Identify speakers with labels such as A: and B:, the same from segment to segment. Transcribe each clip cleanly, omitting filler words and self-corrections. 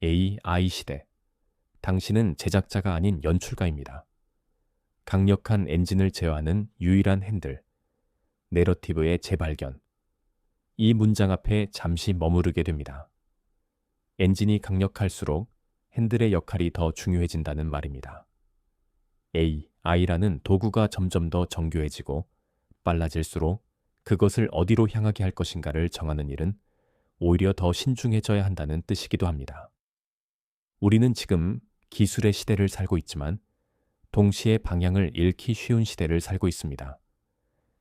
A: AI 시대. 당신은 제작자가 아닌 연출가입니다. 강력한 엔진을 제어하는 유일한 핸들, 내러티브의 재발견. 이 문장 앞에 잠시 머무르게 됩니다. 엔진이 강력할수록 핸들의 역할이 더 중요해진다는 말입니다. AI라는 도구가 점점 더 정교해지고 빨라질수록 그것을 어디로 향하게 할 것인가를 정하는 일은 오히려 더 신중해져야 한다는 뜻이기도 합니다. 우리는 지금 기술의 시대를 살고 있지만 동시에 방향을 잃기 쉬운 시대를 살고 있습니다.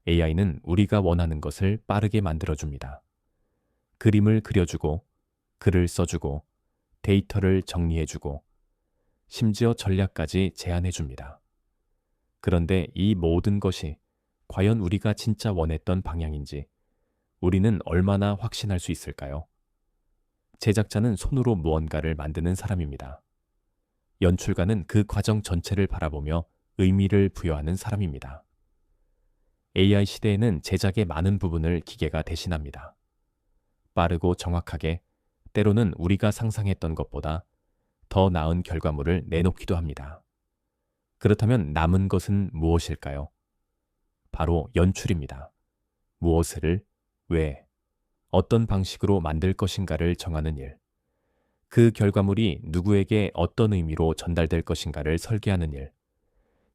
A: AI는 우리가 원하는 것을 빠르게 만들어줍니다. 그림을 그려주고, 글을 써주고, 데이터를 정리해주고, 심지어 전략까지 제안해줍니다. 그런데 이 모든 것이 과연 우리가 진짜 원했던 방향인지 우리는 얼마나 확신할 수 있을까요? 제작자는 손으로 무언가를 만드는 사람입니다. 연출가는 그 과정 전체를 바라보며 의미를 부여하는 사람입니다. AI 시대에는 제작의 많은 부분을 기계가 대신합니다. 빠르고 정확하게, 때로는 우리가 상상했던 것보다 더 나은 결과물을 내놓기도 합니다. 그렇다면 남은 것은 무엇일까요? 바로 연출입니다. 무엇을, 왜, 어떤 방식으로 만들 것인가를 정하는 일. 그 결과물이 누구에게 어떤 의미로 전달될 것인가를 설계하는 일.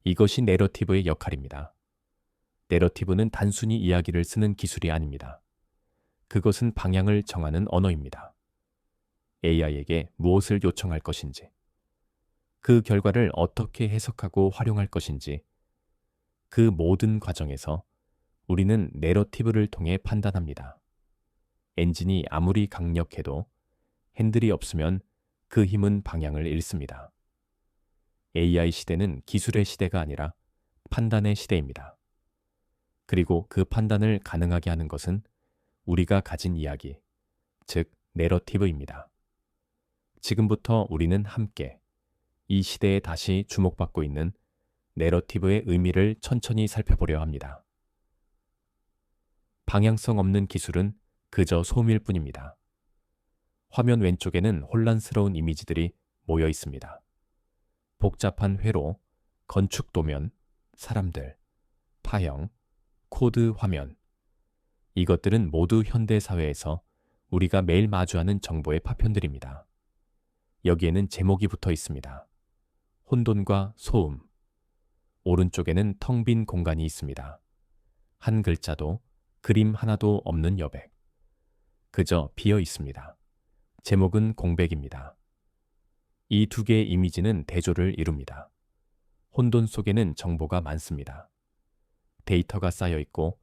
A: 이것이 내러티브의 역할입니다. 내러티브는 단순히 이야기를 쓰는 기술이 아닙니다. 그것은 방향을 정하는 언어입니다. AI에게 무엇을 요청할 것인지, 그 결과를 어떻게 해석하고 활용할 것인지, 그 모든 과정에서 우리는 내러티브를 통해 판단합니다. 엔진이 아무리 강력해도 핸들이 없으면 그 힘은 방향을 잃습니다. AI 시대는 기술의 시대가 아니라 판단의 시대입니다. 그리고 그 판단을 가능하게 하는 것은 우리가 가진 이야기, 즉 내러티브입니다. 지금부터 우리는 함께 이 시대에 다시 주목받고 있는 내러티브의 의미를 천천히 살펴보려 합니다. 방향성 없는 기술은 그저 소음일 뿐입니다. 화면 왼쪽에는 혼란스러운 이미지들이 모여 있습니다. 복잡한 회로, 건축 도면, 사람들, 파형, 코드 화면. 이것들은 모두 현대 사회에서 우리가 매일 마주하는 정보의 파편들입니다. 여기에는 제목이 붙어 있습니다. 혼돈과 소음. 오른쪽에는 텅 빈 공간이 있습니다. 한 글자도 그림 하나도 없는 여백. 그저 비어 있습니다. 제목은 공백입니다. 이 두 개의 이미지는 대조를 이룹니다. 혼돈 속에는 정보가 많습니다. 데이터가 쌓여 있고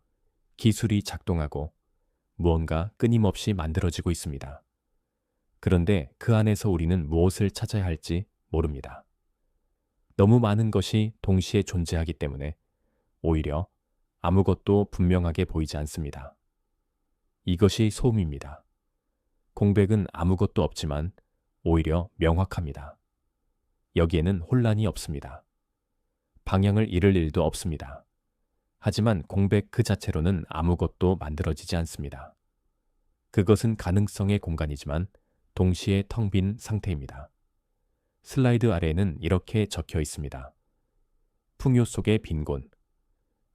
A: 기술이 작동하고 무언가 끊임없이 만들어지고 있습니다. 그런데 그 안에서 우리는 무엇을 찾아야 할지 모릅니다. 너무 많은 것이 동시에 존재하기 때문에 오히려 아무것도 분명하게 보이지 않습니다. 이것이 소음입니다. 공백은 아무것도 없지만 오히려 명확합니다. 여기에는 혼란이 없습니다. 방향을 잃을 일도 없습니다. 하지만 공백 그 자체로는 아무것도 만들어지지 않습니다. 그것은 가능성의 공간이지만 동시에 텅 빈 상태입니다. 슬라이드 아래에는 이렇게 적혀 있습니다. 풍요 속의 빈곤,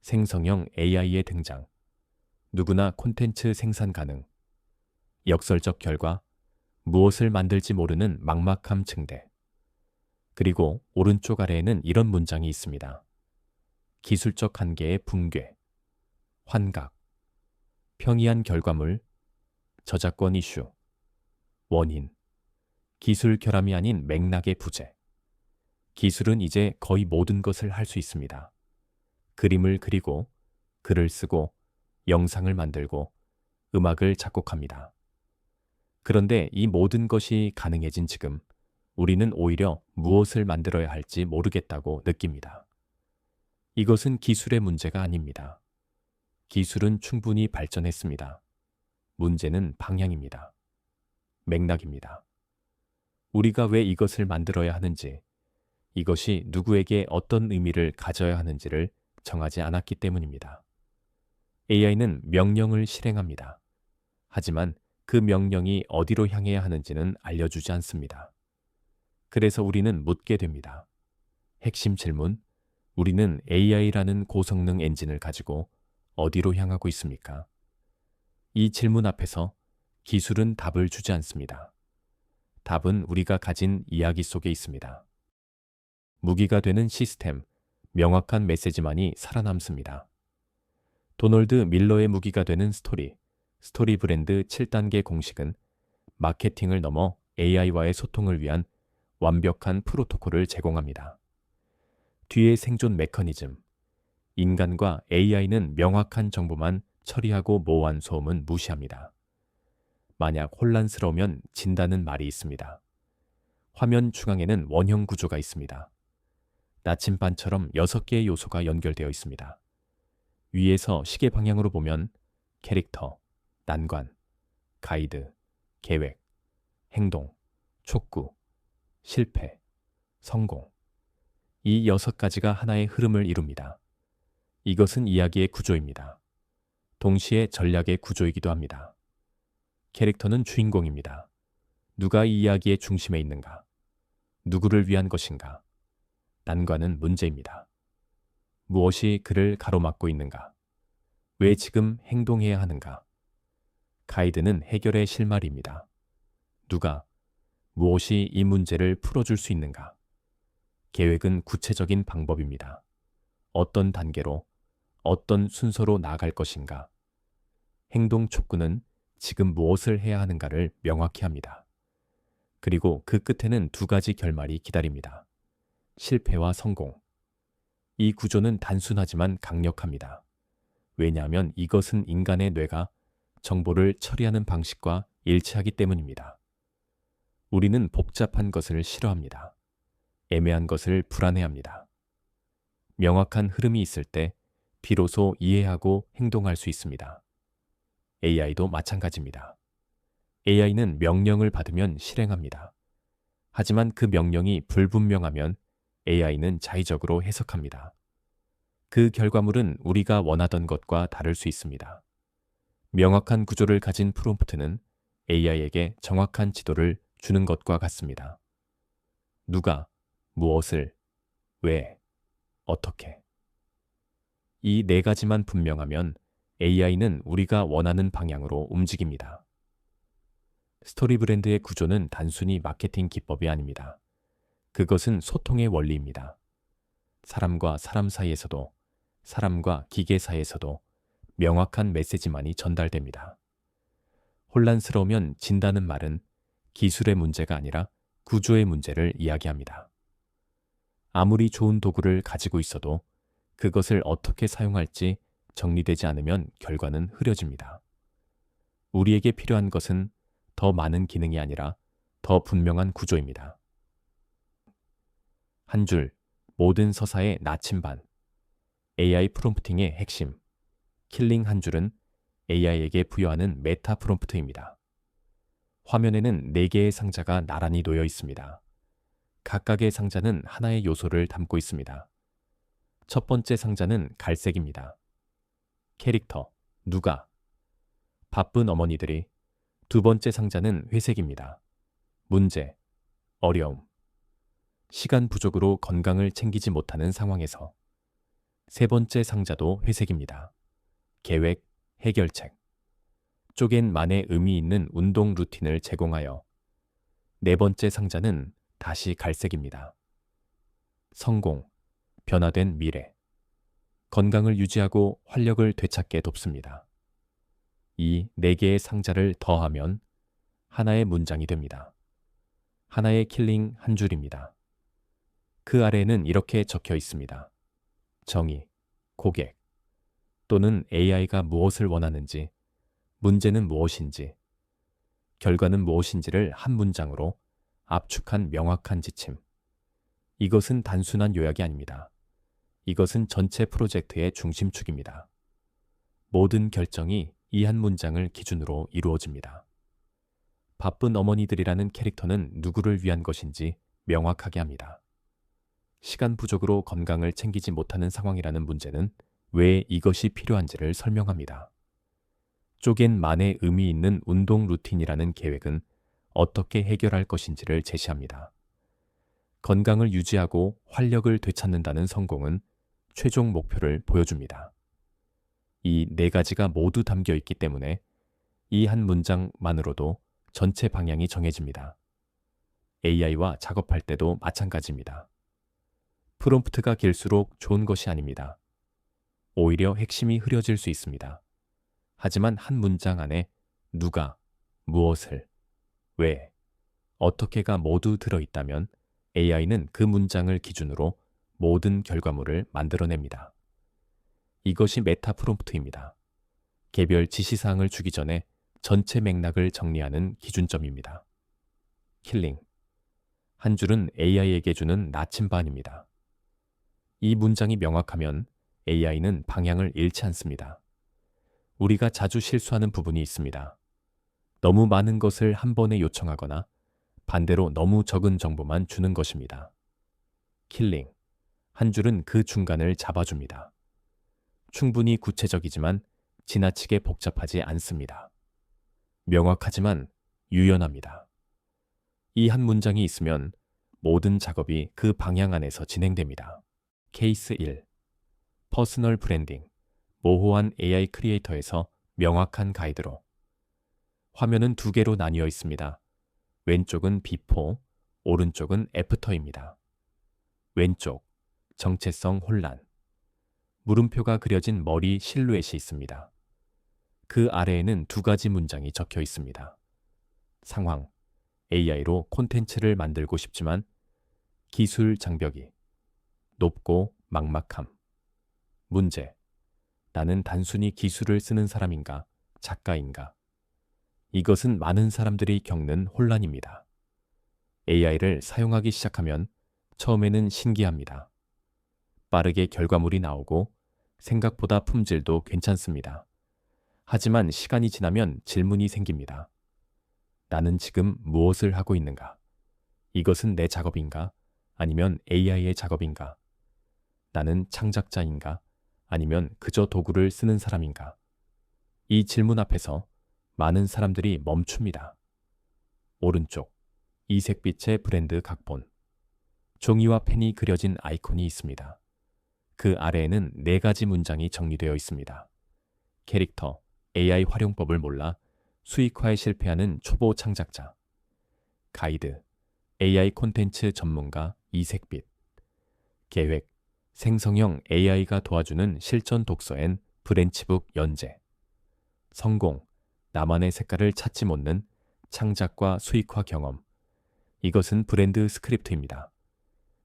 A: 생성형 AI의 등장, 누구나 콘텐츠 생산 가능, 역설적 결과, 무엇을 만들지 모르는 막막함 증대. 그리고 오른쪽 아래에는 이런 문장이 있습니다. 기술적 한계의 붕괴, 환각, 평이한 결과물, 저작권 이슈, 원인, 기술 결함이 아닌 맥락의 부재. 기술은 이제 거의 모든 것을 할 수 있습니다. 그림을 그리고, 글을 쓰고, 영상을 만들고, 음악을 작곡합니다. 그런데 이 모든 것이 가능해진 지금, 우리는 오히려 무엇을 만들어야 할지 모르겠다고 느낍니다. 이것은 기술의 문제가 아닙니다. 기술은 충분히 발전했습니다. 문제는 방향입니다. 맥락입니다. 우리가 왜 이것을 만들어야 하는지, 이것이 누구에게 어떤 의미를 가져야 하는지를 정하지 않았기 때문입니다. AI는 명령을 실행합니다. 하지만 그 명령이 어디로 향해야 하는지는 알려주지 않습니다. 그래서 우리는 묻게 됩니다. 핵심 질문, 우리는 AI라는 고성능 엔진을 가지고 어디로 향하고 있습니까? 이 질문 앞에서 기술은 답을 주지 않습니다. 답은 우리가 가진 이야기 속에 있습니다. 무기가 되는 시스템, 명확한 메시지만이 살아남습니다. 도널드 밀러의 무기가 되는 스토리 브랜드 7단계 공식은 마케팅을 넘어 AI와의 소통을 위한 완벽한 프로토콜을 제공합니다. 뒤의 생존 메커니즘, 인간과 AI는 명확한 정보만 처리하고 모호한 소음은 무시합니다. 만약 혼란스러우면 진다는 말이 있습니다. 화면 중앙에는 원형 구조가 있습니다. 나침반처럼 6개의 요소가 연결되어 있습니다. 위에서 시계 방향으로 보면 캐릭터, 난관, 가이드, 계획, 행동, 촉구, 실패, 성공. 이 6가지가 하나의 흐름을 이룹니다. 이것은 이야기의 구조입니다. 동시에 전략의 구조이기도 합니다. 캐릭터는 주인공입니다. 누가 이 이야기의 중심에 있는가? 누구를 위한 것인가? 난관은 문제입니다. 무엇이 그를 가로막고 있는가? 왜 지금 행동해야 하는가? 가이드는 해결의 실마리입니다. 누가, 무엇이 이 문제를 풀어줄 수 있는가? 계획은 구체적인 방법입니다. 어떤 단계로, 어떤 순서로 나아갈 것인가? 행동 촉구는 지금 무엇을 해야 하는가를 명확히 합니다. 그리고 그 끝에는 2가지 결말이 기다립니다. 실패와 성공. 이 구조는 단순하지만 강력합니다. 왜냐하면 이것은 인간의 뇌가 정보를 처리하는 방식과 일치하기 때문입니다. 우리는 복잡한 것을 싫어합니다. 애매한 것을 불안해합니다. 명확한 흐름이 있을 때 비로소 이해하고 행동할 수 있습니다. AI도 마찬가지입니다. AI는 명령을 받으면 실행합니다. 하지만 그 명령이 불분명하면 AI는 자의적으로 해석합니다. 그 결과물은 우리가 원하던 것과 다를 수 있습니다. 명확한 구조를 가진 프롬프트는 AI에게 정확한 지도를 주는 것과 같습니다. 누가, 무엇을, 왜, 어떻게. 이 4가지만 분명하면 AI는 우리가 원하는 방향으로 움직입니다. 스토리 브랜드의 구조는 단순히 마케팅 기법이 아닙니다. 그것은 소통의 원리입니다. 사람과 사람 사이에서도, 사람과 기계 사이에서도 명확한 메시지만이 전달됩니다. 혼란스러우면 진다는 말은 기술의 문제가 아니라 구조의 문제를 이야기합니다. 아무리 좋은 도구를 가지고 있어도 그것을 어떻게 사용할지 정리되지 않으면 결과는 흐려집니다. 우리에게 필요한 것은 더 많은 기능이 아니라 더 분명한 구조입니다. 한 줄, 모든 서사의 나침반. AI 프롬프팅의 핵심. 킬링 한 줄은 AI에게 부여하는 메타 프롬프트입니다. 화면에는 4개의 상자가 나란히 놓여 있습니다. 각각의 상자는 하나의 요소를 담고 있습니다. 첫 번째 상자는 갈색입니다. 캐릭터, 누가. 바쁜 어머니들이. 2번째 상자는 회색입니다. 문제, 어려움. 시간 부족으로 건강을 챙기지 못하는 상황에서. 3번째 상자도 회색입니다. 계획, 해결책. 쪼갠 만의 의미 있는 운동 루틴을 제공하여. 4번째 상자는 다시 갈색입니다. 성공, 변화된 미래. 건강을 유지하고 활력을 되찾게 돕습니다. 이 4개의 상자를 더하면 하나의 문장이 됩니다. 하나의 킬링 한 줄입니다. 그 아래에는 이렇게 적혀 있습니다. 정의, 고객, 또는 AI가 무엇을 원하는지, 문제는 무엇인지, 결과는 무엇인지를 한 문장으로 압축한 명확한 지침. 이것은 단순한 요약이 아닙니다. 이것은 전체 프로젝트의 중심축입니다. 모든 결정이 이 한 문장을 기준으로 이루어집니다. 바쁜 어머니들이라는 캐릭터는 누구를 위한 것인지 명확하게 합니다. 시간 부족으로 건강을 챙기지 못하는 상황이라는 문제는 왜 이것이 필요한지를 설명합니다. 쪼갠 만의 의미 있는 운동 루틴이라는 계획은 어떻게 해결할 것인지를 제시합니다. 건강을 유지하고 활력을 되찾는다는 성공은 최종 목표를 보여줍니다. 이 네 가지가 모두 담겨 있기 때문에 이 한 문장만으로도 전체 방향이 정해집니다. AI와 작업할 때도 마찬가지입니다. 프롬프트가 길수록 좋은 것이 아닙니다. 오히려 핵심이 흐려질 수 있습니다. 하지만 한 문장 안에 누가, 무엇을, 왜, 어떻게가 모두 들어있다면 AI는 그 문장을 기준으로 모든 결과물을 만들어냅니다. 이것이 메타 프롬프트입니다. 개별 지시사항을 주기 전에 전체 맥락을 정리하는 기준점입니다. 킬링. 한 줄은 AI에게 주는 나침반입니다. 이 문장이 명확하면 AI는 방향을 잃지 않습니다. 우리가 자주 실수하는 부분이 있습니다. 너무 많은 것을 한 번에 요청하거나 반대로 너무 적은 정보만 주는 것입니다. 킬링. 한 줄은 그 중간을 잡아줍니다. 충분히 구체적이지만 지나치게 복잡하지 않습니다. 명확하지만 유연합니다. 이 한 문장이 있으면 모든 작업이 그 방향 안에서 진행됩니다. 케이스 1. 퍼스널 브랜딩. 모호한 AI 크리에이터에서 명확한 가이드로. 화면은 두 개로 나뉘어 있습니다. 왼쪽은 비포, 오른쪽은 애프터입니다. 왼쪽, 정체성 혼란. 물음표가 그려진 머리 실루엣이 있습니다. 그 아래에는 두 가지 문장이 적혀 있습니다. 상황, AI로 콘텐츠를 만들고 싶지만 기술 장벽이 높고 막막함. 문제, 나는 단순히 기술을 쓰는 사람인가, 작가인가? 이것은 많은 사람들이 겪는 혼란입니다. AI를 사용하기 시작하면 처음에는 신기합니다. 빠르게 결과물이 나오고 생각보다 품질도 괜찮습니다. 하지만 시간이 지나면 질문이 생깁니다. 나는 지금 무엇을 하고 있는가? 이것은 내 작업인가? 아니면 AI의 작업인가? 나는 창작자인가? 아니면 그저 도구를 쓰는 사람인가? 이 질문 앞에서 많은 사람들이 멈춥니다. 오른쪽, 이색빛의 브랜드 각본. 종이와 펜이 그려진 아이콘이 있습니다. 그 아래에는 네 가지 문장이 정리되어 있습니다. 캐릭터, AI 활용법을 몰라 수익화에 실패하는 초보 창작자. 가이드, AI 콘텐츠 전문가 이색빛. 계획, 생성형 AI가 도와주는 실전 독서엔 브랜치북 연재. 성공, 나만의 색깔을 찾지 못는 창작과 수익화 경험. 이것은 브랜드 스크립트입니다.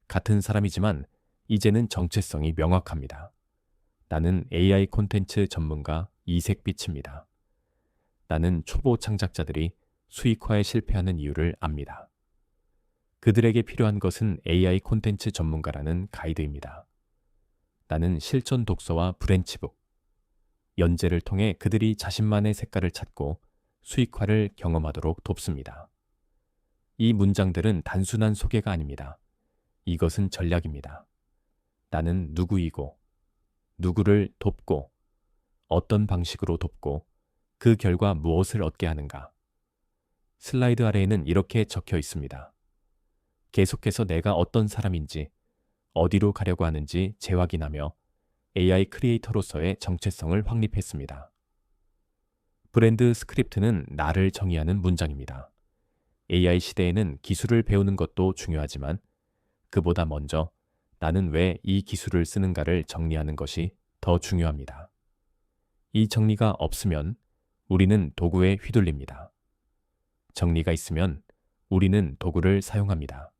A: 같은 사람이지만 이제는 정체성이 명확합니다. 나는 AI 콘텐츠 전문가 이색빛입니다. 나는 초보 창작자들이 수익화에 실패하는 이유를 압니다. 그들에게 필요한 것은 AI 콘텐츠 전문가라는 가이드입니다. 나는 실전 독서와 브랜치북, 연재를 통해 그들이 자신만의 색깔을 찾고 수익화를 경험하도록 돕습니다. 이 문장들은 단순한 소개가 아닙니다. 이것은 전략입니다. 나는 누구이고, 누구를 돕고, 어떤 방식으로 돕고, 그 결과 무엇을 얻게 하는가. 슬라이드 아래에는 이렇게 적혀 있습니다. 계속해서 내가 어떤 사람인지, 어디로 가려고 하는지 재확인하며 AI 크리에이터로서의 정체성을 확립했습니다. 브랜드 스크립트는 나를 정의하는 문장입니다. AI 시대에는 기술을 배우는 것도 중요하지만 그보다 먼저 나는 왜 이 기술을 쓰는가를 정리하는 것이 더 중요합니다. 이 정리가 없으면 우리는 도구에 휘둘립니다. 정리가 있으면 우리는 도구를 사용합니다.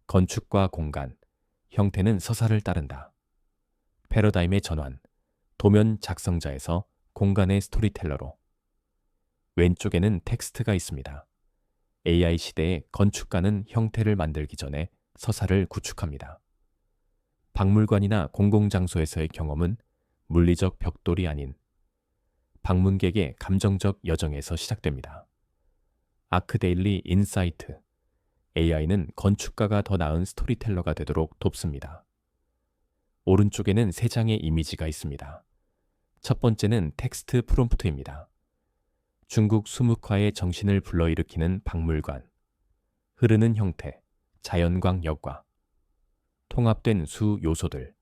A: 건축과 공간, 형태는 서사를 따른다. 패러다임의 전환, 도면 작성자에서 공간의 스토리텔러로. 왼쪽에는 텍스트가 있습니다. AI 시대의 건축가는 형태를 만들기 전에 서사를 구축합니다. 박물관이나 공공장소에서의 경험은 물리적 벽돌이 아닌 방문객의 감정적 여정에서 시작됩니다. 아크데일리 인사이트. AI는 건축가가 더 나은 스토리텔러가 되도록 돕습니다. 오른쪽에는 세 장의 이미지가 있습니다. 첫 번째는 텍스트 프롬프트입니다. 중국 수묵화의 정신을 불러일으키는 박물관. 흐르는 형태, 자연광역과 통합된 수 요소들.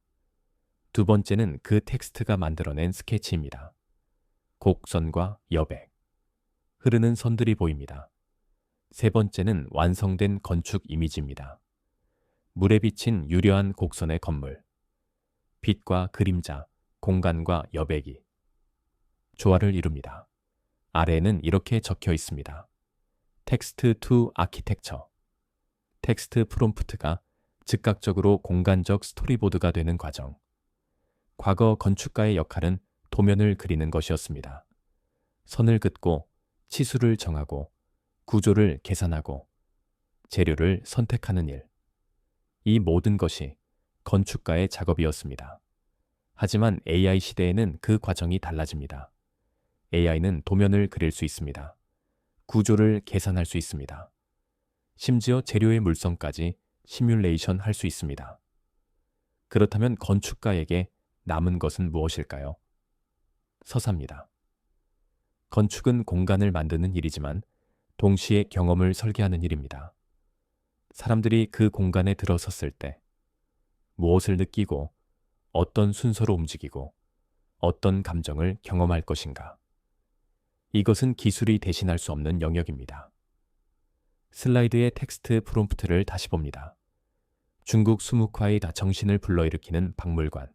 A: 두 번째는 그 텍스트가 만들어낸 스케치입니다. 곡선과 여백, 흐르는 선들이 보입니다. 세 번째는 완성된 건축 이미지입니다. 물에 비친 유려한 곡선의 건물, 빛과 그림자, 공간과 여백이 조화를 이룹니다. 아래에는 이렇게 적혀 있습니다. 텍스트 투 아키텍처. 텍스트 프롬프트가 즉각적으로 공간적 스토리보드가 되는 과정. 과거 건축가의 역할은 도면을 그리는 것이었습니다. 선을 긋고 치수를 정하고 구조를 계산하고 재료를 선택하는 일. 이 모든 것이 건축가의 작업이었습니다. 하지만 AI 시대에는 그 과정이 달라집니다. AI는 도면을 그릴 수 있습니다. 구조를 계산할 수 있습니다. 심지어 재료의 물성까지 시뮬레이션 할 수 있습니다. 그렇다면 건축가에게 남은 것은 무엇일까요? 서사입니다. 건축은 공간을 만드는 일이지만 동시에 경험을 설계하는 일입니다. 사람들이 그 공간에 들어섰을 때 무엇을 느끼고 어떤 순서로 움직이고 어떤 감정을 경험할 것인가. 이것은 기술이 대신할 수 없는 영역입니다. 슬라이드의 텍스트 프롬프트를 다시 봅니다. 중국 수묵화의 정신을 불러일으키는 박물관.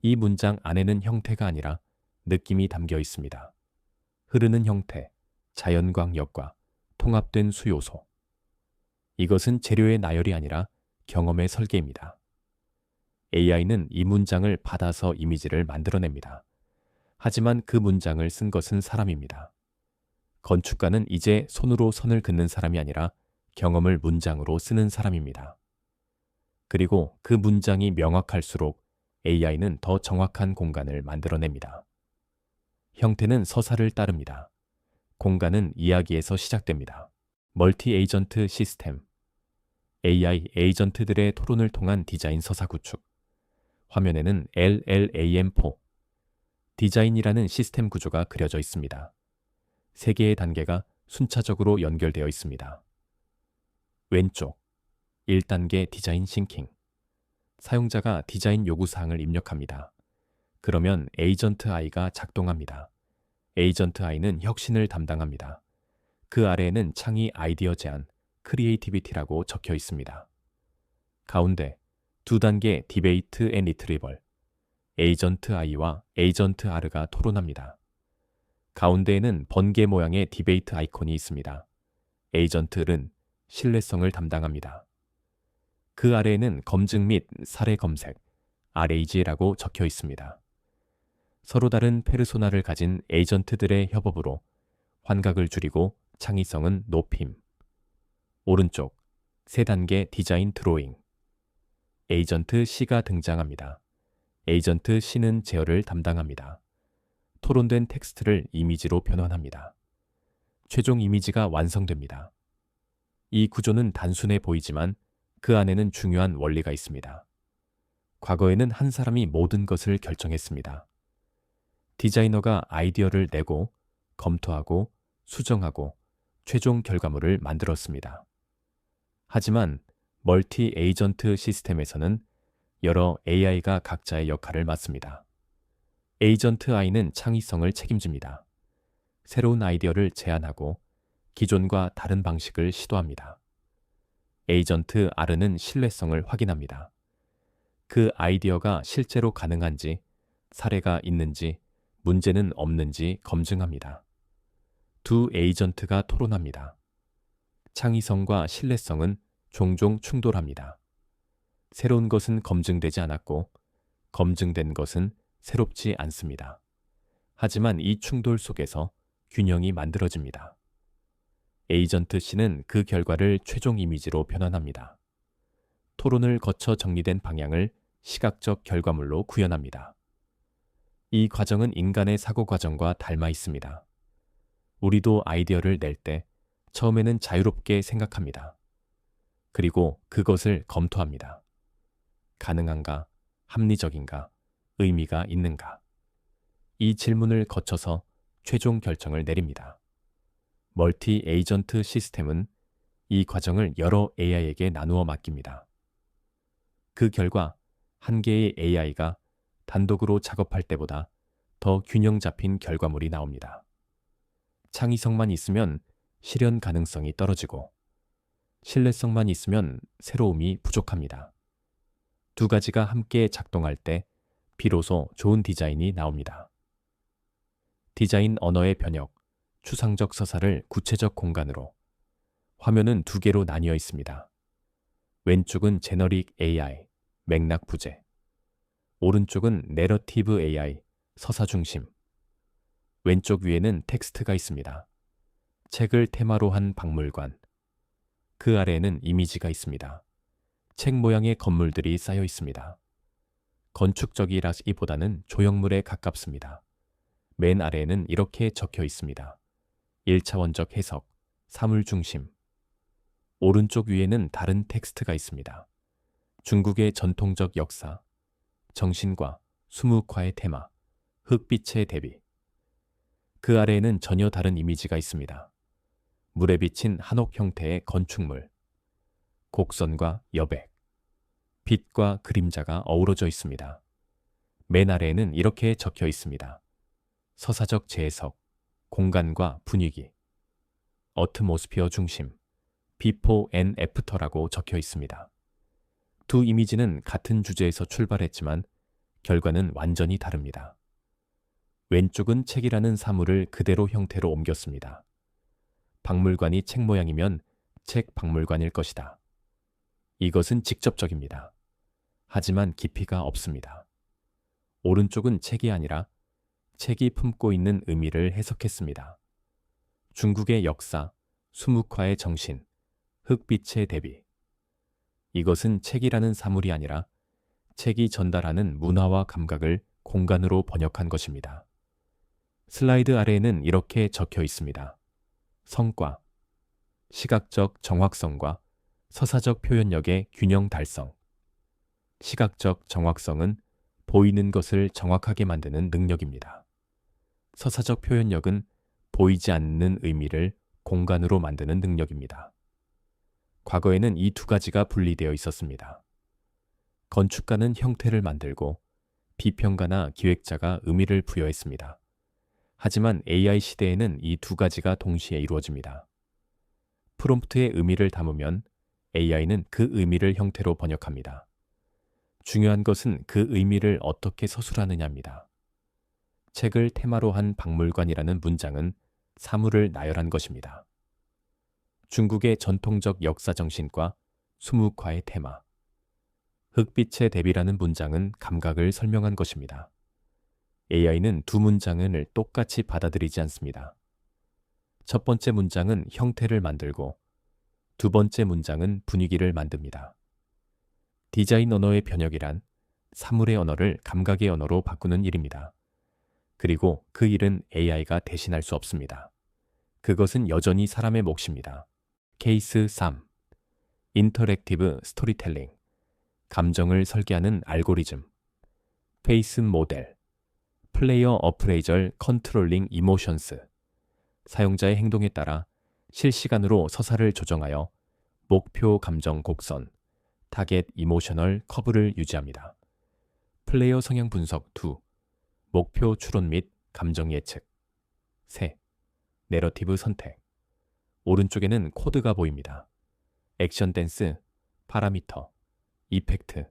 A: 이 문장 안에는 형태가 아니라 느낌이 담겨 있습니다. 흐르는 형태, 자연광역과 통합된 수요소. 이것은 재료의 나열이 아니라 경험의 설계입니다. AI는 이 문장을 받아서 이미지를 만들어냅니다. 하지만 그 문장을 쓴 것은 사람입니다. 건축가는 이제 손으로 선을 긋는 사람이 아니라 경험을 문장으로 쓰는 사람입니다. 그리고 그 문장이 명확할수록 AI는 더 정확한 공간을 만들어냅니다. 형태는 서사를 따릅니다. 공간은 이야기에서 시작됩니다. 멀티 에이전트 시스템. AI 에이전트들의 토론을 통한 디자인 서사 구축. 화면에는 LLAM4 디자인이라는 시스템 구조가 그려져 있습니다. 세 개의 단계가 순차적으로 연결되어 있습니다. 왼쪽 1단계 디자인 싱킹. 사용자가 디자인 요구사항을 입력합니다. 그러면 에이전트 I가 작동합니다. 에이전트 I는 혁신을 담당합니다. 그 아래에는 창의 아이디어 제안, 크리에이티비티라고 적혀 있습니다. 가운데 2단계 디베이트 앤 리트리벌. 에이전트 I와 에이전트 R가 토론합니다. 가운데에는 번개 모양의 디베이트 아이콘이 있습니다. 에이전트 R은 신뢰성을 담당합니다. 그 아래에는 검증 및 사례 검색, RAG라고 적혀 있습니다. 서로 다른 페르소나를 가진 에이전트들의 협업으로 환각을 줄이고 창의성은 높임. 오른쪽 3단계 디자인 드로잉. 에이전트 C가 등장합니다. 에이전트 C는 제어를 담당합니다. 토론된 텍스트를 이미지로 변환합니다. 최종 이미지가 완성됩니다. 이 구조는 단순해 보이지만 그 안에는 중요한 원리가 있습니다. 과거에는 한 사람이 모든 것을 결정했습니다. 디자이너가 아이디어를 내고 검토하고 수정하고 최종 결과물을 만들었습니다. 하지만 멀티 에이전트 시스템에서는 여러 AI가 각자의 역할을 맡습니다. 에이전트 I는 창의성을 책임집니다. 새로운 아이디어를 제안하고 기존과 다른 방식을 시도합니다. 에이전트 R는 신뢰성을 확인합니다. 그 아이디어가 실제로 가능한지, 사례가 있는지, 문제는 없는지 검증합니다. 두 에이전트가 토론합니다. 창의성과 신뢰성은 종종 충돌합니다. 새로운 것은 검증되지 않았고, 검증된 것은 새롭지 않습니다. 하지만 이 충돌 속에서 균형이 만들어집니다. 에이전트 C는 그 결과를 최종 이미지로 변환합니다. 토론을 거쳐 정리된 방향을 시각적 결과물로 구현합니다. 이 과정은 인간의 사고 과정과 닮아 있습니다. 우리도 아이디어를 낼 때 처음에는 자유롭게 생각합니다. 그리고 그것을 검토합니다. 가능한가? 합리적인가? 의미가 있는가? 이 질문을 거쳐서 최종 결정을 내립니다. 멀티 에이전트 시스템은 이 과정을 여러 AI에게 나누어 맡깁니다. 그 결과 한 개의 AI가 단독으로 작업할 때보다 더 균형 잡힌 결과물이 나옵니다. 창의성만 있으면 실현 가능성이 떨어지고 신뢰성만 있으면 새로움이 부족합니다. 두 가지가 함께 작동할 때 비로소 좋은 디자인이 나옵니다. 디자인 언어의 변형, 추상적 서사를 구체적 공간으로. 화면은 두 개로 나뉘어 있습니다. 왼쪽은 제너릭 AI, 맥락 부재. 오른쪽은 내러티브 AI, 서사 중심. 왼쪽 위에는 텍스트가 있습니다. 책을 테마로 한 박물관. 그 아래에는 이미지가 있습니다. 책 모양의 건물들이 쌓여 있습니다. 건축적이라기보다는 조형물에 가깝습니다. 맨 아래에는 이렇게 적혀 있습니다. 1차원적 해석, 사물 중심. 오른쪽 위에는 다른 텍스트가 있습니다. 중국의 전통적 역사, 정신과 수묵화의 테마, 흙빛의 대비. 그 아래에는 전혀 다른 이미지가 있습니다. 물에 비친 한옥 형태의 건축물, 곡선과 여백, 빛과 그림자가 어우러져 있습니다. 맨 아래에는 이렇게 적혀 있습니다. 서사적 재해석, 공간과 분위기, 어트모스피어 중심, 비포 앤 애프터라고 적혀 있습니다. 두 이미지는 같은 주제에서 출발했지만 결과는 완전히 다릅니다. 왼쪽은 책이라는 사물을 그대로 형태로 옮겼습니다. 박물관이 책 모양이면 책 박물관일 것이다. 이것은 직접적입니다. 하지만 깊이가 없습니다. 오른쪽은 책이 아니라 책이 품고 있는 의미를 해석했습니다. 중국의 역사, 수묵화의 정신, 흙빛의 대비. 이것은 책이라는 사물이 아니라 책이 전달하는 문화와 감각을 공간으로 번역한 것입니다. 슬라이드 아래에는 이렇게 적혀 있습니다. 성과, 시각적 정확성과 서사적 표현력의 균형 달성. 시각적 정확성은 보이는 것을 정확하게 만드는 능력입니다. 서사적 표현력은 보이지 않는 의미를 공간으로 만드는 능력입니다. 과거에는 이 두 가지가 분리되어 있었습니다. 건축가는 형태를 만들고 비평가나 기획자가 의미를 부여했습니다. 하지만 AI 시대에는 이 두 가지가 동시에 이루어집니다. 프롬프트의 의미를 담으면 AI는 그 의미를 형태로 번역합니다. 중요한 것은 그 의미를 어떻게 서술하느냐입니다. 책을 테마로 한 박물관이라는 문장은 사물을 나열한 것입니다. 중국의 전통적 역사 정신과 수묵화의 테마, 흙빛의 대비라는 문장은 감각을 설명한 것입니다. AI는 두 문장을 똑같이 받아들이지 않습니다. 첫 번째 문장은 형태를 만들고 두 번째 문장은 분위기를 만듭니다. 디자인 언어의 변혁이란 사물의 언어를 감각의 언어로 바꾸는 일입니다. 그리고 그 일은 AI가 대신할 수 없습니다. 그것은 여전히 사람의 몫입니다. 케이스 3. 인터랙티브 스토리텔링. 감정을 설계하는 알고리즘. 페이스 모델. 플레이어 어프레이절 컨트롤링 이모션스. 사용자의 행동에 따라 실시간으로 서사를 조정하여 목표 감정 곡선, 타겟 이모셔널 커브를 유지합니다. 플레이어 성향 분석 2. 목표 추론 및 감정 예측. 3. 내러티브 선택. 오른쪽에는 코드가 보입니다. 액션 댄스, 파라미터, 이펙트,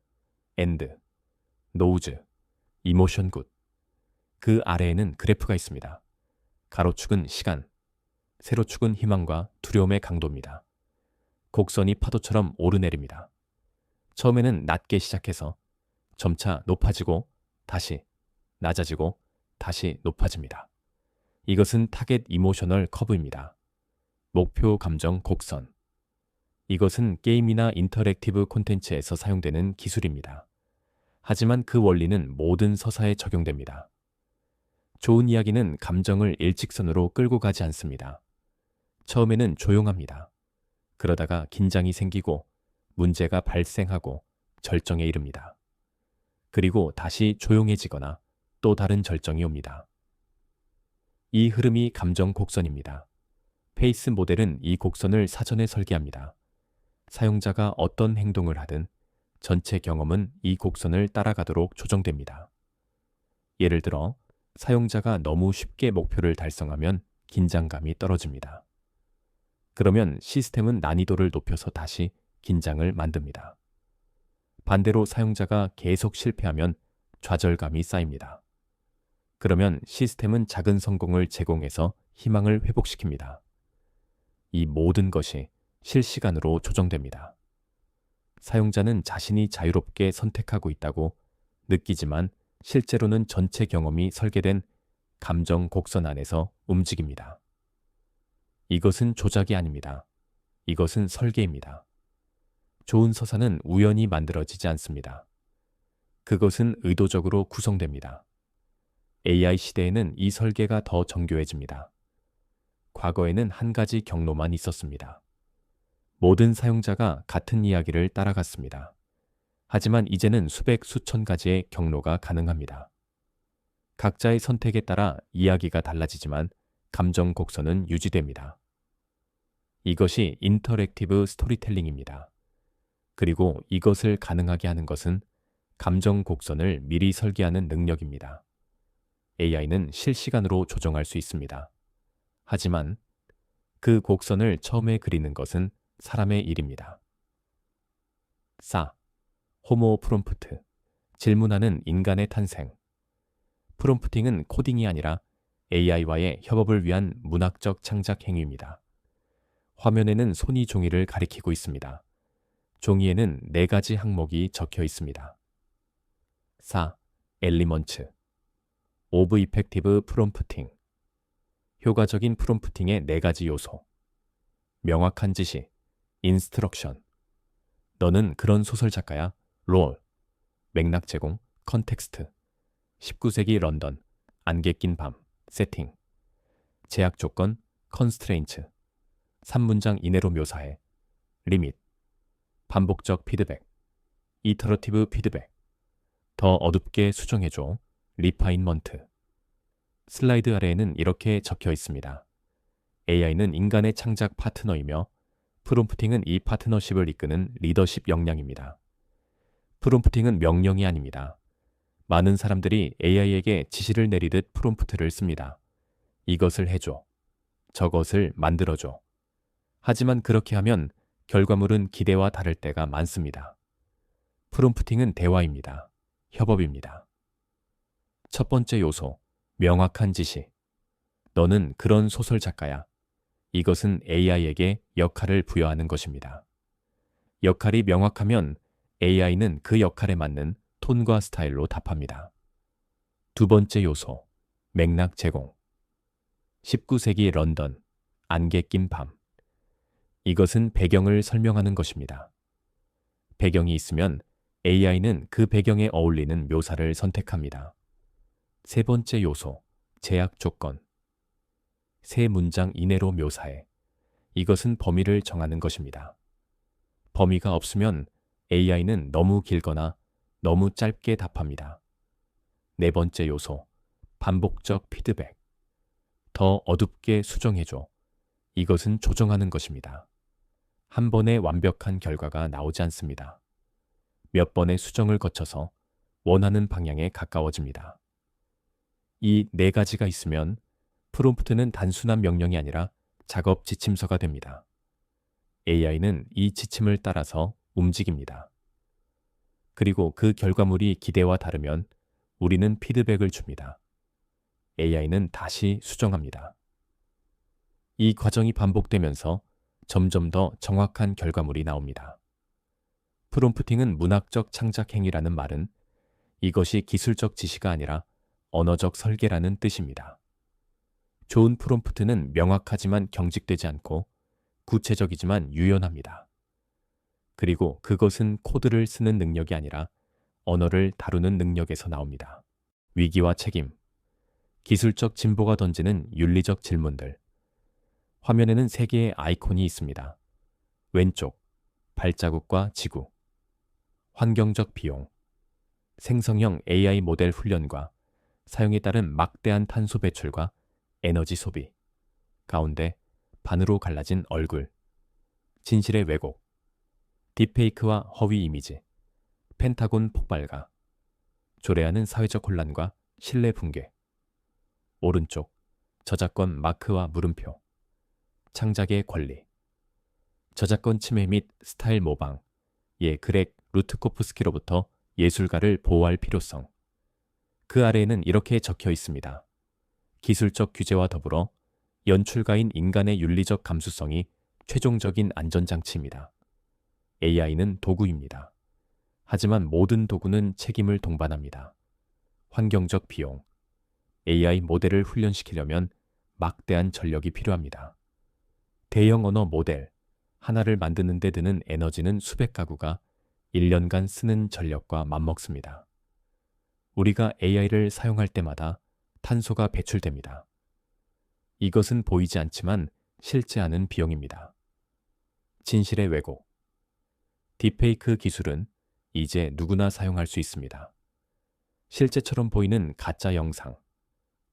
A: 엔드, 노우즈, 이모션 굿. 그 아래에는 그래프가 있습니다. 가로축은 시간, 세로축은 희망과 두려움의 강도입니다. 곡선이 파도처럼 오르내립니다. 처음에는 낮게 시작해서 점차 높아지고 다시 낮아지고 다시 높아집니다. 이것은 타겟 이모셔널 커브입니다. 목표 감정 곡선. 이것은 게임이나 인터랙티브 콘텐츠에서 사용되는 기술입니다. 하지만 그 원리는 모든 서사에 적용됩니다. 좋은 이야기는 감정을 일직선으로 끌고 가지 않습니다. 처음에는 조용합니다. 그러다가 긴장이 생기고 문제가 발생하고 절정에 이릅니다. 그리고 다시 조용해지거나 또 다른 절정이 옵니다. 이 흐름이 감정 곡선입니다. 페이스 모델은 이 곡선을 사전에 설계합니다. 사용자가 어떤 행동을 하든 전체 경험은 이 곡선을 따라가도록 조정됩니다. 예를 들어 사용자가 너무 쉽게 목표를 달성하면 긴장감이 떨어집니다. 그러면 시스템은 난이도를 높여서 다시 긴장을 만듭니다. 반대로 사용자가 계속 실패하면 좌절감이 쌓입니다. 그러면 시스템은 작은 성공을 제공해서 희망을 회복시킵니다. 이 모든 것이 실시간으로 조정됩니다. 사용자는 자신이 자유롭게 선택하고 있다고 느끼지만 실제로는 전체 경험이 설계된 감정 곡선 안에서 움직입니다. 이것은 조작이 아닙니다. 이것은 설계입니다. 좋은 서사는 우연히 만들어지지 않습니다. 그것은 의도적으로 구성됩니다. AI 시대에는 이 설계가 더 정교해집니다. 과거에는 한 가지 경로만 있었습니다. 모든 사용자가 같은 이야기를 따라갔습니다. 하지만 이제는 수백 수천 가지의 경로가 가능합니다. 각자의 선택에 따라 이야기가 달라지지만 감정 곡선은 유지됩니다. 이것이 인터랙티브 스토리텔링입니다. 그리고 이것을 가능하게 하는 것은 감정 곡선을 미리 설계하는 능력입니다. AI는 실시간으로 조정할 수 있습니다. 하지만 그 곡선을 처음에 그리는 것은 사람의 일입니다. 4. 호모 프롬프트. 질문하는 인간의 탄생. 프롬프팅은 코딩이 아니라 AI와의 협업을 위한 문학적 창작 행위입니다. 화면에는 손이 종이를 가리키고 있습니다. 종이에는 4가지 항목이 적혀 있습니다. 4. 엘리먼츠. 오브 이펙티브 프롬프팅. 효과적인 프롬프팅의 4가지 요소. 명확한 지시. 인스트럭션. 너는 그런 소설 작가야. 롤. 맥락 제공. 컨텍스트. 19세기 런던. 안개 낀 밤. 세팅. 제약 조건. 컨스트레인츠. 3문장 이내로 묘사해. 리밋. 반복적 피드백. 이터러티브 피드백. 더 어둡게 수정해줘. 리파인먼트. 슬라이드 아래에는 이렇게 적혀 있습니다. AI는 인간의 창작 파트너이며 프롬프팅은 이 파트너십을 이끄는 리더십 역량입니다. 프롬프팅은 명령이 아닙니다. 많은 사람들이 AI에게 지시를 내리듯 프롬프트를 씁니다. 이것을 해줘. 저것을 만들어줘. 하지만 그렇게 하면 결과물은 기대와 다를 때가 많습니다. 프롬프팅은 대화입니다. 협업입니다. 첫 번째 요소, 명확한 지시. 너는 그런 소설 작가야. 이것은 AI에게 역할을 부여하는 것입니다. 역할이 명확하면 AI는 그 역할에 맞는 톤과 스타일로 답합니다. 두 번째 요소, 맥락 제공. 19세기 런던, 안개 낀 밤. 이것은 배경을 설명하는 것입니다. 배경이 있으면 AI는 그 배경에 어울리는 묘사를 선택합니다. 세 번째 요소, 제약 조건. 3문장 이내로 묘사해. 이것은 범위를 정하는 것입니다. 범위가 없으면 AI는 너무 길거나 너무 짧게 답합니다. 네 번째 요소, 반복적 피드백. 더 어둡게 수정해줘. 이것은 조정하는 것입니다. 한 번에 완벽한 결과가 나오지 않습니다. 몇 번의 수정을 거쳐서 원하는 방향에 가까워집니다. 이 4가지가 있으면 프롬프트는 단순한 명령이 아니라 작업 지침서가 됩니다. AI는 이 지침을 따라서 움직입니다. 그리고 그 결과물이 기대와 다르면 우리는 피드백을 줍니다. AI는 다시 수정합니다. 이 과정이 반복되면서 점점 더 정확한 결과물이 나옵니다. 프롬프팅은 문학적 창작 행위라는 말은 이것이 기술적 지시가 아니라 언어적 설계라는 뜻입니다. 좋은 프롬프트는 명확하지만 경직되지 않고 구체적이지만 유연합니다. 그리고 그것은 코드를 쓰는 능력이 아니라 언어를 다루는 능력에서 나옵니다. 위기와 책임, 기술적 진보가 던지는 윤리적 질문들. 화면에는 3개의 아이콘이 있습니다. 왼쪽, 발자국과 지구. 환경적 비용, 생성형 AI 모델 훈련과 사용에 따른 막대한 탄소 배출과 에너지 소비. 가운데 반으로 갈라진 얼굴, 진실의 왜곡, 딥페이크와 허위 이미지, 펜타곤 폭발과 조래하는 사회적 혼란과 신뢰 붕괴. 오른쪽, 저작권 마크와 물음표, 창작의 권리, 저작권 침해 및 스타일 모방, 그렉 루트코프스키로부터 예술가를 보호할 필요성. 그 아래에는 이렇게 적혀 있습니다. 기술적 규제와 더불어 연출가인 인간의 윤리적 감수성이 최종적인 안전장치입니다. AI는 도구입니다. 하지만 모든 도구는 책임을 동반합니다. 환경적 비용. AI 모델을 훈련시키려면 막대한 전력이 필요합니다. 대형 언어 모델 하나를 만드는 데 드는 에너지는 수백 가구가 1년간 쓰는 전력과 맞먹습니다. 우리가 AI를 사용할 때마다 탄소가 배출됩니다. 이것은 보이지 않지만 실제 하는 비용입니다. 진실의 왜곡. 딥페이크 기술은 이제 누구나 사용할 수 있습니다. 실제처럼 보이는 가짜 영상,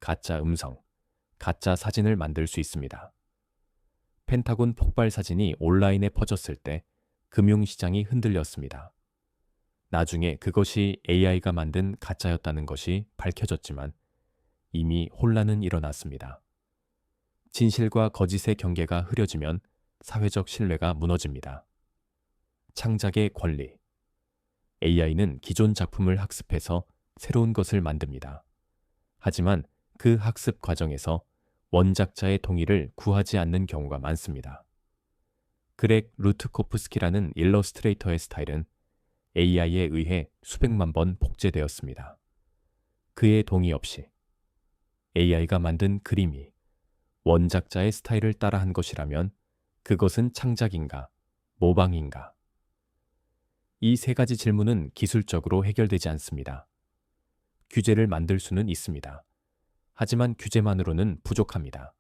A: 가짜 음성, 가짜 사진을 만들 수 있습니다. 펜타곤 폭발 사진이 온라인에 퍼졌을 때 금융시장이 흔들렸습니다. 나중에 그것이 AI가 만든 가짜였다는 것이 밝혀졌지만 이미 혼란은 일어났습니다. 진실과 거짓의 경계가 흐려지면 사회적 신뢰가 무너집니다. 창작의 권리. AI는 기존 작품을 학습해서 새로운 것을 만듭니다. 하지만 그 학습 과정에서 원작자의 동의를 구하지 않는 경우가 많습니다. 그렉 루트코프스키라는 일러스트레이터의 스타일은 AI에 의해 수백만 번 복제되었습니다. 그의 동의 없이 AI가 만든 그림이 원작자의 스타일을 따라한 것이라면 그것은 창작인가, 모방인가? 이 세 가지 질문은 기술적으로 해결되지 않습니다. 규제를 만들 수는 있습니다. 하지만 규제만으로는 부족합니다.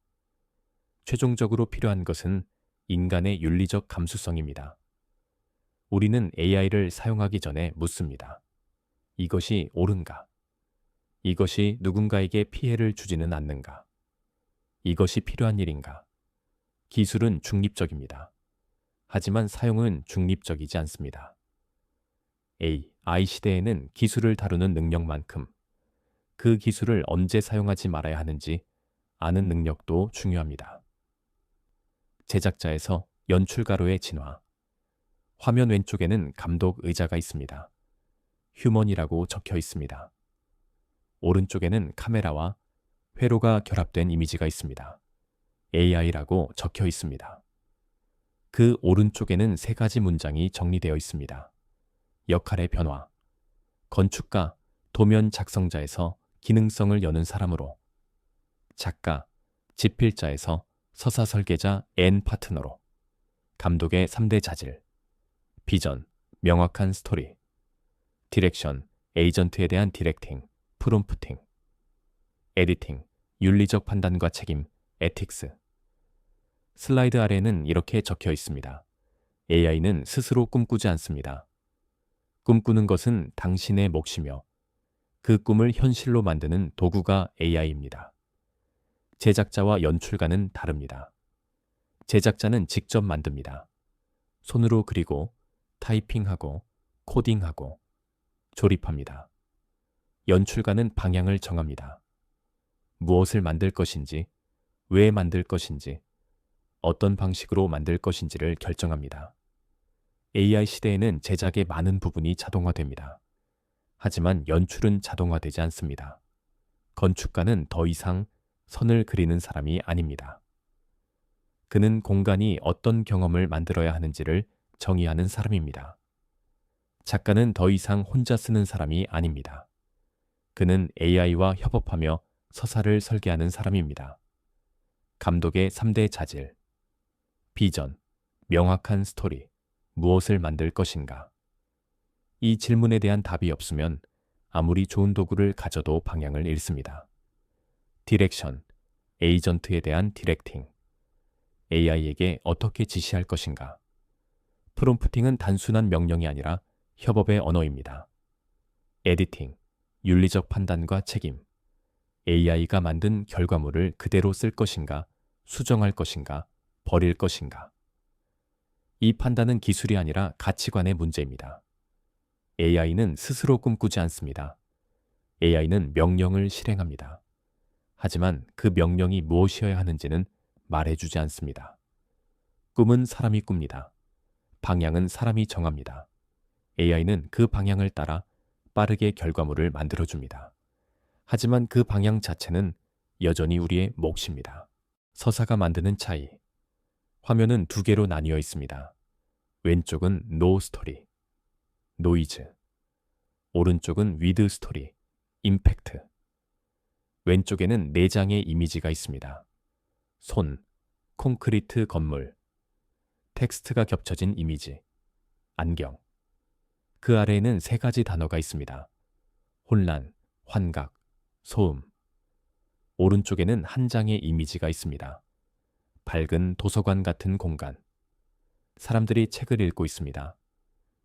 A: 최종적으로 필요한 것은 인간의 윤리적 감수성입니다. 우리는 AI를 사용하기 전에 묻습니다. 이것이 옳은가? 이것이 누군가에게 피해를 주지는 않는가? 이것이 필요한 일인가? 기술은 중립적입니다. 하지만 사용은 중립적이지 않습니다. AI 시대에는 기술을 다루는 능력만큼 그 기술을 언제 사용하지 말아야 하는지 아는 능력도 중요합니다. 제작자에서 연출가로의 진화. 화면 왼쪽에는 감독 의자가 있습니다. 휴먼이라고 적혀 있습니다. 오른쪽에는 카메라와 회로가 결합된 이미지가 있습니다. AI라고 적혀 있습니다. 그 오른쪽에는 세 가지 문장이 정리되어 있습니다. 역할의 변화. 건축가, 도면 작성자에서 기능성을 여는 사람으로. 작가, 집필자에서 서사 설계자 앤 파트너로. 감독의 3대 자질. 비전, 명확한 스토리. 디렉션, 에이전트에 대한 디렉팅, 프롬프팅. 에디팅, 윤리적 판단과 책임, 에틱스. 슬라이드 아래는 이렇게 적혀 있습니다. AI는 스스로 꿈꾸지 않습니다. 꿈꾸는 것은 당신의 몫이며 그 꿈을 현실로 만드는 도구가 AI입니다. 제작자와 연출가는 다릅니다. 제작자는 직접 만듭니다. 손으로 그리고 타이핑하고 코딩하고 조립합니다. 연출가는 방향을 정합니다. 무엇을 만들 것인지, 왜 만들 것인지, 어떤 방식으로 만들 것인지를 결정합니다. AI 시대에는 제작의 많은 부분이 자동화됩니다. 하지만 연출은 자동화되지 않습니다. 건축가는 더 이상 선을 그리는 사람이 아닙니다. 그는 공간이 어떤 경험을 만들어야 하는지를 정의하는 사람입니다. 작가는 더 이상 혼자 쓰는 사람이 아닙니다. 그는 AI와 협업하며 서사를 설계하는 사람입니다. 감독의 3대 자질. 비전, 명확한 스토리, 무엇을 만들 것인가? 이 질문에 대한 답이 없으면 아무리 좋은 도구를 가져도 방향을 잃습니다. 디렉션, 에이전트에 대한 디렉팅. AI에게 어떻게 지시할 것인가? 프롬프팅은 단순한 명령이 아니라 협업의 언어입니다. 에디팅, 윤리적 판단과 책임. AI가 만든 결과물을 그대로 쓸 것인가, 수정할 것인가, 버릴 것인가? 이 판단은 기술이 아니라 가치관의 문제입니다. AI는 스스로 꿈꾸지 않습니다. AI는 명령을 실행합니다. 하지만 그 명령이 무엇이어야 하는지는 말해주지 않습니다. 꿈은 사람이 꿉니다. 방향은 사람이 정합니다. AI는 그 방향을 따라 빠르게 결과물을 만들어줍니다. 하지만 그 방향 자체는 여전히 우리의 몫입니다. 서사가 만드는 차이. 화면은 두 개로 나뉘어 있습니다. 왼쪽은 노 스토리, 노이즈. 오른쪽은 위드 스토리, 임팩트. 왼쪽에는 4장의 이미지가 있습니다. 손, 콘크리트 건물, 텍스트가 겹쳐진 이미지, 안경. 그 아래에는 3가지 단어가 있습니다. 혼란, 환각, 소음. 오른쪽에는 1장의 이미지가 있습니다. 밝은 도서관 같은 공간. 사람들이 책을 읽고 있습니다.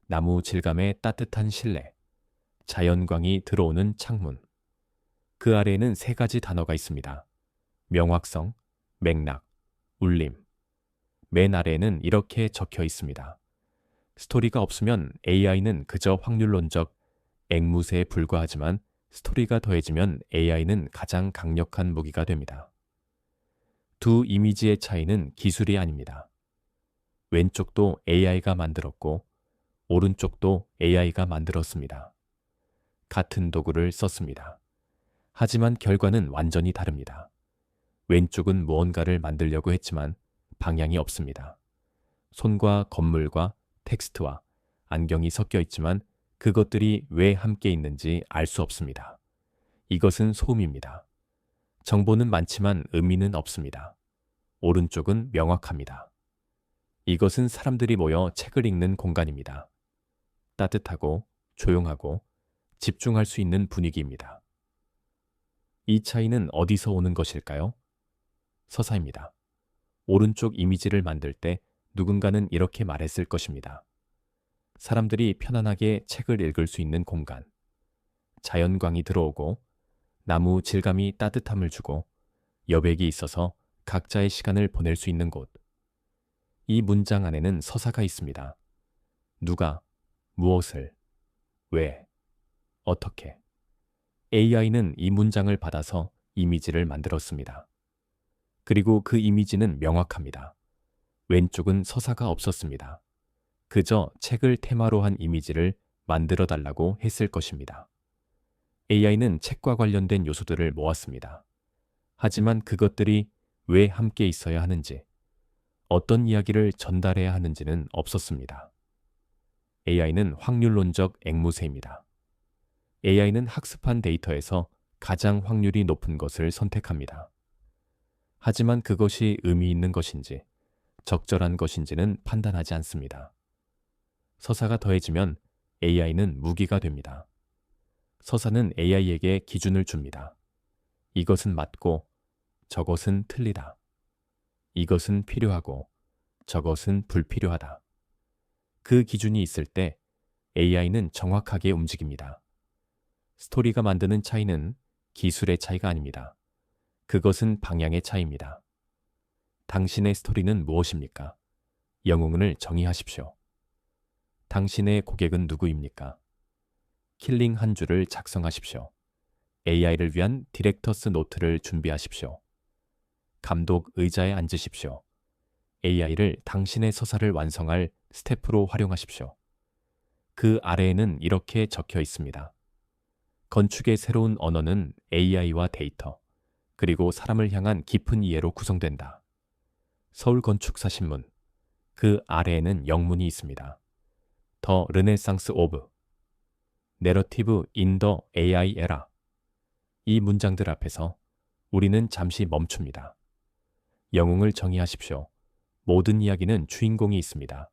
A: 나무 질감의 따뜻한 실내, 자연광이 들어오는 창문. 그 아래에는 3가지 단어가 있습니다. 명확성, 맥락, 울림. 맨 아래에는 이렇게 적혀 있습니다. 스토리가 없으면 AI는 그저 확률론적 앵무새에 불과하지만 스토리가 더해지면 AI는 가장 강력한 무기가 됩니다. 두 이미지의 차이는 기술이 아닙니다. 왼쪽도 AI가 만들었고 오른쪽도 AI가 만들었습니다. 같은 도구를 썼습니다. 하지만 결과는 완전히 다릅니다. 왼쪽은 무언가를 만들려고 했지만 방향이 없습니다. 손과 건물과 텍스트와 안경이 섞여 있지만 그것들이 왜 함께 있는지 알 수 없습니다. 이것은 소음입니다. 정보는 많지만 의미는 없습니다. 오른쪽은 명확합니다. 이것은 사람들이 모여 책을 읽는 공간입니다. 따뜻하고 조용하고 집중할 수 있는 분위기입니다. 이 차이는 어디서 오는 것일까요? 서사입니다. 오른쪽 이미지를 만들 때 누군가는 이렇게 말했을 것입니다. 사람들이 편안하게 책을 읽을 수 있는 공간. 자연광이 들어오고 나무 질감이 따뜻함을 주고 여백이 있어서 각자의 시간을 보낼 수 있는 곳. 이 문장 안에는 서사가 있습니다. 누가, 무엇을, 왜, 어떻게. AI는 이 문장을 받아서 이미지를 만들었습니다. 그리고 그 이미지는 명확합니다. 왼쪽은 서사가 없었습니다. 그저 책을 테마로 한 이미지를 만들어 달라고 했을 것입니다. AI는 책과 관련된 요소들을 모았습니다. 하지만 그것들이 왜 함께 있어야 하는지, 어떤 이야기를 전달해야 하는지는 없었습니다. AI는 확률론적 앵무새입니다. AI는 학습한 데이터에서 가장 확률이 높은 것을 선택합니다. 하지만 그것이 의미 있는 것인지, 적절한 것인지는 판단하지 않습니다. 서사가 더해지면 AI는 무기가 됩니다. 서사는 AI에게 기준을 줍니다. 이것은 맞고 저것은 틀리다. 이것은 필요하고 저것은 불필요하다. 그 기준이 있을 때 AI는 정확하게 움직입니다. 스토리가 만드는 차이는 기술의 차이가 아닙니다. 그것은 방향의 차이입니다. 당신의 스토리는 무엇입니까? 영웅을 정의하십시오. 당신의 고객은 누구입니까? 킬링 한 줄을 작성하십시오. AI를 위한 디렉터스 노트를 준비하십시오. 감독 의자에 앉으십시오. AI를 당신의 서사를 완성할 스태프로 활용하십시오. 그 아래에는 이렇게 적혀 있습니다. 건축의 새로운 언어는 AI와 데이터, 그리고 사람을 향한 깊은 이해로 구성된다. 서울건축사 신문. 그 아래에는 영문이 있습니다. 더 르네상스 오브 내러티브 인 더 AI 에라. 이 문장들 앞에서 우리는 잠시 멈춥니다. 영웅을 정의하십시오. 모든 이야기는 주인공이 있습니다.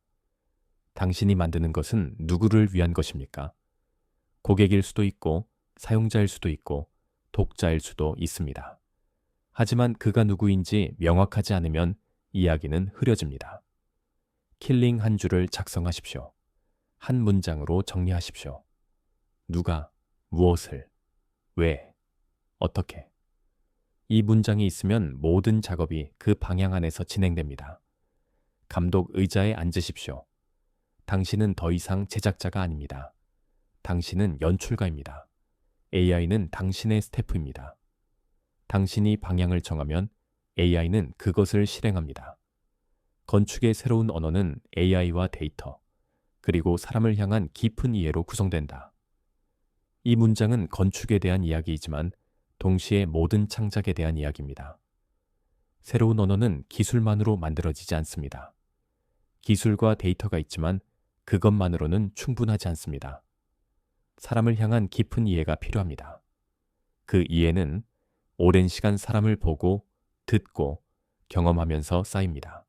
A: 당신이 만드는 것은 누구를 위한 것입니까? 고객일 수도 있고 사용자일 수도 있고 독자일 수도 있습니다. 하지만 그가 누구인지 명확하지 않으면 이야기는 흐려집니다. 킬링 한 줄을 작성하십시오. 한 문장으로 정리하십시오. 누가, 무엇을, 왜, 어떻게. 이 문장이 있으면 모든 작업이 그 방향 안에서 진행됩니다. 감독 의자에 앉으십시오. 당신은 더 이상 제작자가 아닙니다. 당신은 연출가입니다. AI는 당신의 스태프입니다. 당신이 방향을 정하면 AI는 그것을 실행합니다. 건축의 새로운 언어는 AI와 데이터, 그리고 사람을 향한 깊은 이해로 구성된다. 이 문장은 건축에 대한 이야기이지만 동시에 모든 창작에 대한 이야기입니다. 새로운 언어는 기술만으로 만들어지지 않습니다. 기술과 데이터가 있지만 그것만으로는 충분하지 않습니다. 사람을 향한 깊은 이해가 필요합니다. 그 이해는 오랜 시간 사람을 보고, 듣고, 경험하면서 쌓입니다.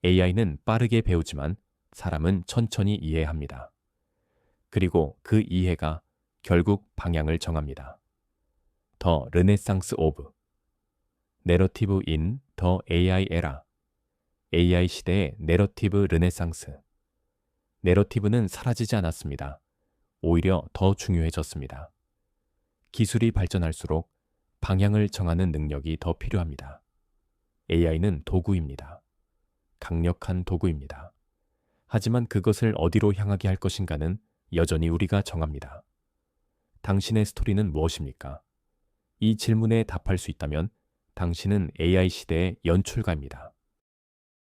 A: AI는 빠르게 배우지만 사람은 천천히 이해합니다. 그리고 그 이해가 결국 방향을 정합니다. 더 르네상스 오브 내러티브 인 더 AI 에라 AI 시대의 내러티브 르네상스 내러티브는 사라지지 않았습니다. 오히려 더 중요해졌습니다. 기술이 발전할수록 방향을 정하는 능력이 더 필요합니다. AI는 도구입니다. 강력한 도구입니다. 하지만 그것을 어디로 향하게 할 것인가는 여전히 우리가 정합니다. 당신의 스토리는 무엇입니까? 이 질문에 답할 수 있다면 당신은 AI 시대의 연출가입니다.